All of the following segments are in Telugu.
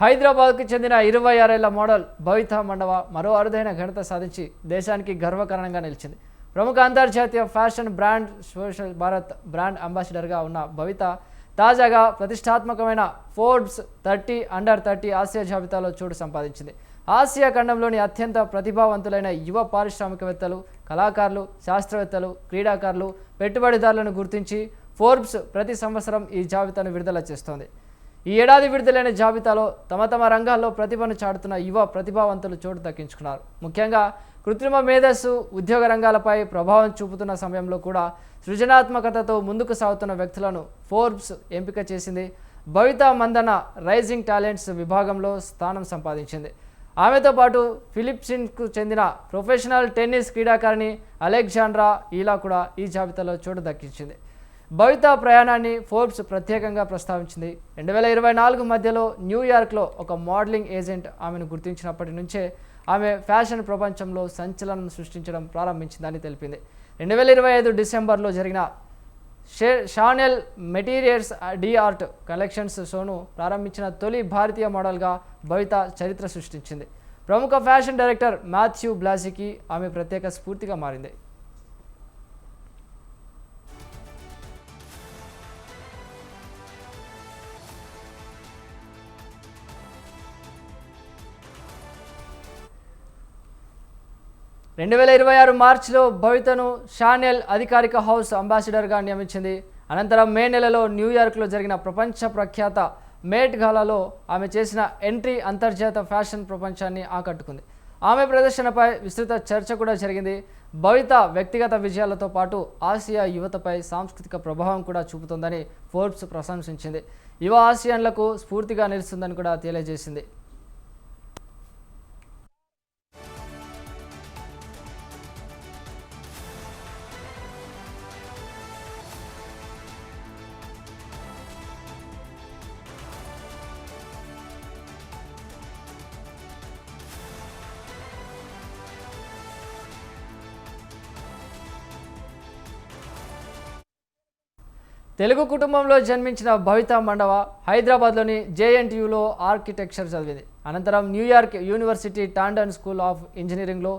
హైదరాబాద్కు చెందిన 26 ఏళ్ల మోడల్ భవిత మండవ మరో అరుదైన ఘనత సాధించి దేశానికి గర్వకారణంగా నిలిచింది. ప్రముఖ అంతర్జాతీయ fashion brand social Bharat brand అంబాసిడర్గా ఉన్న భవిత తాజాగా ప్రతిష్టాత్మకమైన ఫోర్బ్స్ 30 అండర్ 30 ఆసియా జాబితాలో చోటు సంపాదించింది. ఆసియా ఖండంలోని అత్యంత ప్రతిభావంతులైన యువ పారిశ్రామికవేత్తలు, కళాకారులు, శాస్త్రవేత్తలు, క్రీడాకారులు, పెట్టుబడిదారులను గుర్తించి ఫోర్బ్స్ ప్రతి సంవత్సరం ఈ జాబితాను విడుదల చేస్తోంది. ఈ ఏడాది విడుదలైన జాబితాలో తమ రంగాల్లో ప్రతిభను చాటుతున్న యువ ప్రతిభావంతులు చోటు దక్కించుకున్నారు. ముఖ్యంగా కృత్రిమ మేధస్సు, ఉద్యోగ రంగాలపై ప్రభావం చూపుతున్న సమయంలో కూడా సృజనాత్మకతతో ముందుకు సాగుతున్న వ్యక్తులను ఫోర్బ్స్ ఎంపిక చేసింది. భవిత మందన రైజింగ్ టాలెంట్స్ విభాగంలో స్థానం సంపాదించింది. ఆమెతో పాటు ఫిలిప్పీన్స్కు చెందిన ప్రొఫెషనల్ టెన్నిస్ క్రీడాకారిణి అలెగ్జాండ్రా ఈలా కూడా ఈ జాబితాలో చోటు దక్కించింది. భవిత ప్రయాణాన్ని ఫోర్బ్స్ ప్రత్యేకంగా ప్రస్తావించింది. 2024 మధ్యలో న్యూయార్క్లో ఒక మోడలింగ్ ఏజెంట్ ఆమెను గుర్తించినప్పటి నుంచే ఆమె ఫ్యాషన్ ప్రపంచంలో సంచలనం సృష్టించడం ప్రారంభించిందని తెలిపింది. 2025 డిసెంబర్లో జరిగిన షానెల్ మెటీరియల్స్ డి ఆర్ట్ కలెక్షన్స్ షోను ప్రారంభించిన తొలి భారతీయ మోడల్గా భవిత చరిత్ర సృష్టించింది. ప్రముఖ ఫ్యాషన్ డైరెక్టర్ మాథ్యూ బ్లాసికి ఆమె ప్రత్యేక స్ఫూర్తిగా మారింది. రెండు 2026 మార్చిలో భవితను షానెల్ అధికారిక హౌస్ అంబాసిడర్గా నియమించింది. అనంతరం మే నెలలో న్యూయార్క్లో జరిగిన ప్రపంచ ప్రఖ్యాత మేట్ గాలాలో ఆమె చేసిన ఎంట్రీ అంతర్జాతీయ ఫ్యాషన్ ప్రపంచాన్ని ఆకట్టుకుంది. ఆమె ప్రదర్శనపై విస్తృత చర్చ కూడా జరిగింది. భవిత వ్యక్తిగత విజయాలతో పాటు ఆసియా యువతపై సాంస్కృతిక ప్రభావం కూడా చూపుతుందని ఫోర్బ్స్ ప్రశంసించింది. యువ ఆసియన్లకు స్ఫూర్తిగా నిలుస్తుందని కూడా తెలియజేసింది. తెలుగు కుటుంబంలో జన్మించిన భవిత మండవ హైదరాబాద్లోని జేఎన్టీయూలో ఆర్కిటెక్చర్ చదివింది. అనంతరం New York university Tandon school of ఇంజనీరింగ్లో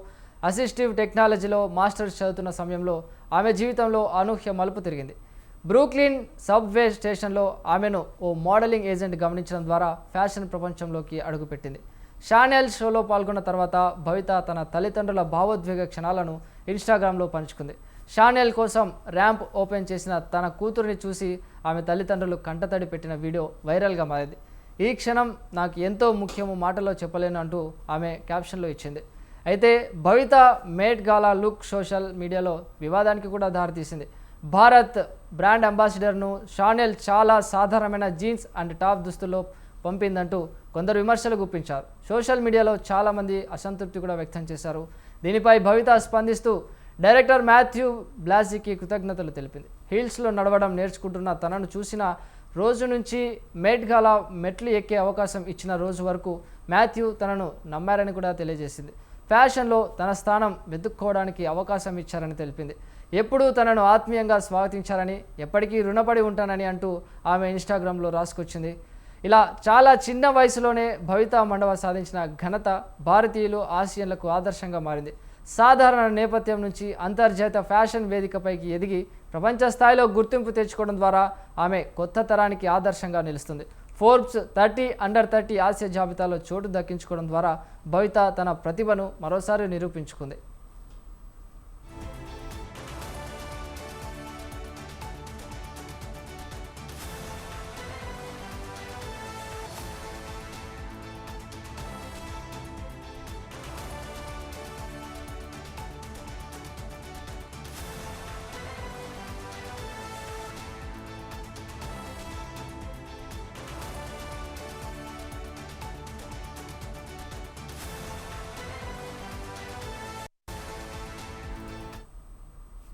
అసిస్టివ్ టెక్నాలజీలో మాస్టర్స్ చదువుతున్న సమయంలో ఆమె జీవితంలో అనూహ్య మలుపు తిరిగింది. బ్రూక్లిన్ సబ్వే స్టేషన్లో ఆమెను ఓ మోడలింగ్ ఏజెంట్ గమనించడం ద్వారా ఫ్యాషన్ ప్రపంచంలోకి అడుగుపెట్టింది. షానెల్ షోలో పాల్గొన్న తర్వాత భవిత తన తల్లిదండ్రుల భావోద్వేగ క్షణాలను ఇన్స్టాగ్రామ్లో పంచుకుంది. షానెల్ కోసం ర్యాంప్ ఓపెన్ చేసిన తన కూతురిని చూసి ఆమె తల్లిదండ్రులు కంటతడి పెట్టిన వీడియో వైరల్గా మారింది. ఈ క్షణం నాకు ఎంతో ముఖ్యము, మాటలో చెప్పలేను అంటూ ఆమె క్యాప్షన్లో ఇచ్చింది. అయితే భవిత మేట్ గాలా లుక్ సోషల్ మీడియాలో వివాదానికి కూడా దారితీసింది. భారత్ బ్రాండ్ అంబాసిడర్ను షానెల్ చాలా సాధారణమైన జీన్స్ అండ్ టాప్ దుస్తుల్లో పంపిందంటూ కొందరు విమర్శలు గుప్పించారు. సోషల్ మీడియాలో చాలామంది అసంతృప్తి కూడా వ్యక్తం చేశారు. దీనిపై భవిత స్పందిస్తూ డైరెక్టర్ మాథ్యూ బ్లాసికి కృతజ్ఞతలు తెలిపింది. హీల్స్లో నడవడం నేర్చుకుంటున్న తనను చూసిన రోజు నుంచి మేట్ గాలా మెట్లు ఎక్కే అవకాశం ఇచ్చిన రోజు వరకు మాథ్యూ తనను నమ్మారని కూడా తెలియజేసింది. ఫ్యాషన్లో తన స్థానం వెతుక్కోవడానికి అవకాశం ఇచ్చారని తెలిపింది. ఎప్పుడూ తనను ఆత్మీయంగా స్వాగతించారని, ఎప్పటికీ రుణపడి ఉంటానని అంటూ ఆమె ఇన్స్టాగ్రామ్లో రాసుకొచ్చింది. ఇలా చాలా చిన్న వయసులోనే భవిత మండవ సాధించిన ఘనత భారతీయులు, ఆసియన్లకు ఆదర్శంగా మారింది. సాధారణ నేపథ్యం నుంచి అంతర్జాతీయ ఫ్యాషన్ వేదికపైకి ఎదిగి ప్రపంచ స్థాయిలో గుర్తింపు తెచ్చుకోవడం ద్వారా ఆమె కొత్త తరానికి ఆదర్శంగా నిలుస్తుంది. ఫోర్బ్స్ 30 అండర్ 30 ఆసియా జాబితాలో చోటు దక్కించుకోవడం ద్వారా భవిత తన ప్రతిభను మరోసారి నిరూపించుకుంది.